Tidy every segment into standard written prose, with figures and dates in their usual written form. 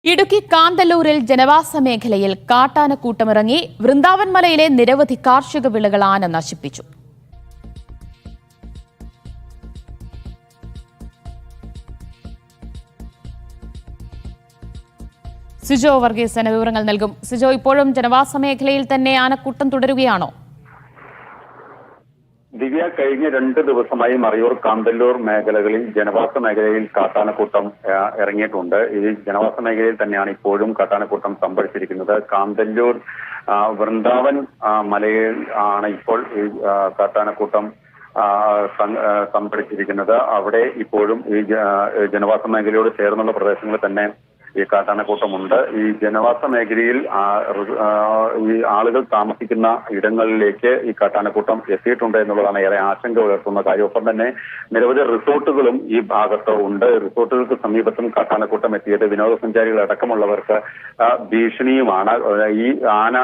ഇടുക്കി കാന്തല്ലൂരിൽ ജനവാസ മേഖലയിൽ കാട്ടാനക്കൂട്ടമിറങ്ങി വൃന്ദാവൻ മലയിലെ നിരവധി കാർഷിക വിളകൾ ആന നശിപ്പിച്ചു. സിജോ വർഗീസ് വിവരങ്ങൾ നൽകും. സിജോ, ഇപ്പോഴും ജനവാസ മേഖലയിൽ തന്നെ ആനക്കൂട്ടം തുടരുകയാണോ? ദിവ്യ, കഴിഞ്ഞ 2 ദിവസമായി മറയൂർ കാന്തല്ലൂർ മേഖലകളിൽ ജനവാസ മേഖലയിൽ കാട്ടാനക്കൂട്ടം ഇറങ്ങിയിട്ടുണ്ട്. ഈ ജനവാസ മേഖലയിൽ തന്നെയാണ് ഇപ്പോഴും കാട്ടാനക്കൂട്ടം സംഭരിച്ചിരിക്കുന്നത്. കാന്തല്ലൂർ വൃന്ദാവൻ മലയിൽ ആണ് ഇപ്പോൾ ഈ കാട്ടാനക്കൂട്ടം സംഭരിച്ചിരിക്കുന്നത്. അവിടെ ഇപ്പോഴും ഈ ജനവാസ മേഖലയോട് ചേർന്നുള്ള പ്രദേശങ്ങളിൽ തന്നെ ഈ കാട്ടാനക്കൂട്ടമുണ്ട്. ഈ ജനവാസ മേഖലയിൽ ഈ ആളുകൾ താമസിക്കുന്ന ഇടങ്ങളിലേക്ക് ഈ കാട്ടാനക്കൂട്ടം എത്തിയിട്ടുണ്ട് എന്നുള്ളതാണ് ഏറെ ആശങ്ക ഉയർത്തുന്ന കാര്യം. ഒപ്പം തന്നെ നിരവധി റിസോർട്ടുകളും ഈ ഭാഗത്ത് ഉണ്ട്. റിസോർട്ടുകൾക്ക് സമീപത്തും കാട്ടാനക്കൂട്ടം എത്തിയത് വിനോദസഞ്ചാരികൾ അടക്കമുള്ളവർക്ക് ഭീഷണിയുമാണ്. ഈ ആന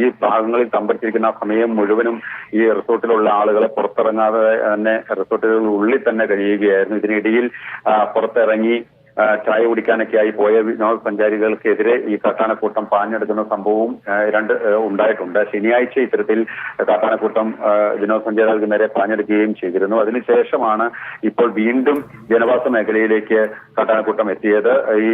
ഈ ഭാഗങ്ങളിൽ സംഭരിച്ചിരിക്കുന്ന സമയം മുഴുവനും ഈ റിസോർട്ടിലുള്ള ആളുകളെ പുറത്തിറങ്ങാതെ തന്നെ റിസോർട്ടുകളുള്ളിൽ തന്നെ കഴിയുകയായിരുന്നു. ഇതിനിടയിൽ പുറത്തിറങ്ങി ചായ കുടിക്കാനൊക്കെയായി പോയ വിനോദസഞ്ചാരികൾക്കെതിരെ ഈ കാട്ടാനക്കൂട്ടം പാഞ്ഞെടുക്കുന്ന സംഭവവും ഉണ്ടായിട്ടുണ്ട്. ശനിയാഴ്ച ഇത്തരത്തിൽ കാട്ടാനക്കൂട്ടം വിനോദസഞ്ചാരികൾക്ക് നേരെ പാഞ്ഞെടുക്കുകയും ചെയ്തിരുന്നു. അതിനുശേഷമാണ് ഇപ്പോൾ വീണ്ടും ജനവാസ മേഖലയിലേക്ക് കാട്ടാനക്കൂട്ടം എത്തിയത്. ഈ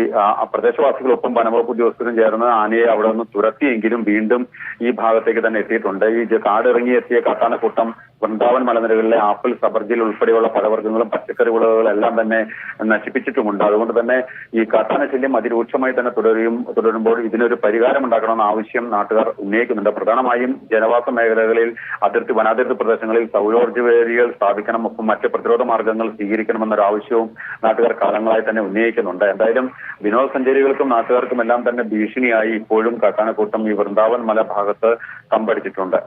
പ്രദേശവാസികളൊപ്പം വനംവകുപ്പ് ഉദ്യോഗസ്ഥരും ചേർന്ന് ആനയെ അവിടെ നിന്ന് തുരത്തിയെങ്കിലും വീണ്ടും ഈ ഭാഗത്തേക്ക് തന്നെ എത്തിയിട്ടുണ്ട്. ഈ കാടിറങ്ങി എത്തിയ കാട്ടാനക്കൂട്ടം വൃന്ദാവൻ മലനിരകളിലെ ആപ്പിൾ, സബർജിൽ ഉൾപ്പെടെയുള്ള പഴവർഗ്ഗങ്ങളും പച്ചക്കറി വിളകളും എല്ലാം തന്നെ നശിപ്പിച്ചിട്ടുമുണ്ട്. അതുകൊണ്ട് തന്നെ ഈ കാട്ടാന ശല്യം അതിരൂക്ഷമായി തന്നെ തുടരുമ്പോൾ ഇതിനൊരു പരിഹാരം ഉണ്ടാക്കണമെന്ന ആവശ്യം നാട്ടുകാർ ഉന്നയിക്കുന്നുണ്ട്. പ്രധാനമായും ജനവാസ മേഖലകളിൽ വനാതിർത്തി പ്രദേശങ്ങളിൽ സൗരോർജ്ജ വേലികൾ സ്ഥാപിക്കണം, ഒപ്പം മറ്റ് പ്രതിരോധ മാർഗങ്ങൾ സ്വീകരിക്കണമെന്നൊരു ആവശ്യവും നാട്ടുകാർ കാലങ്ങളായി തന്നെ ഉന്നയിക്കുന്നുണ്ട്. എന്തായാലും വിനോദസഞ്ചാരികൾക്കും നാട്ടുകാർക്കും എല്ലാം തന്നെ ഭീഷണിയായി ഇപ്പോഴും കാട്ടാനക്കൂട്ടം ഈ വൃന്ദാവൻ മല ഭാഗത്ത് സംഭരിച്ചിട്ടുണ്ട്.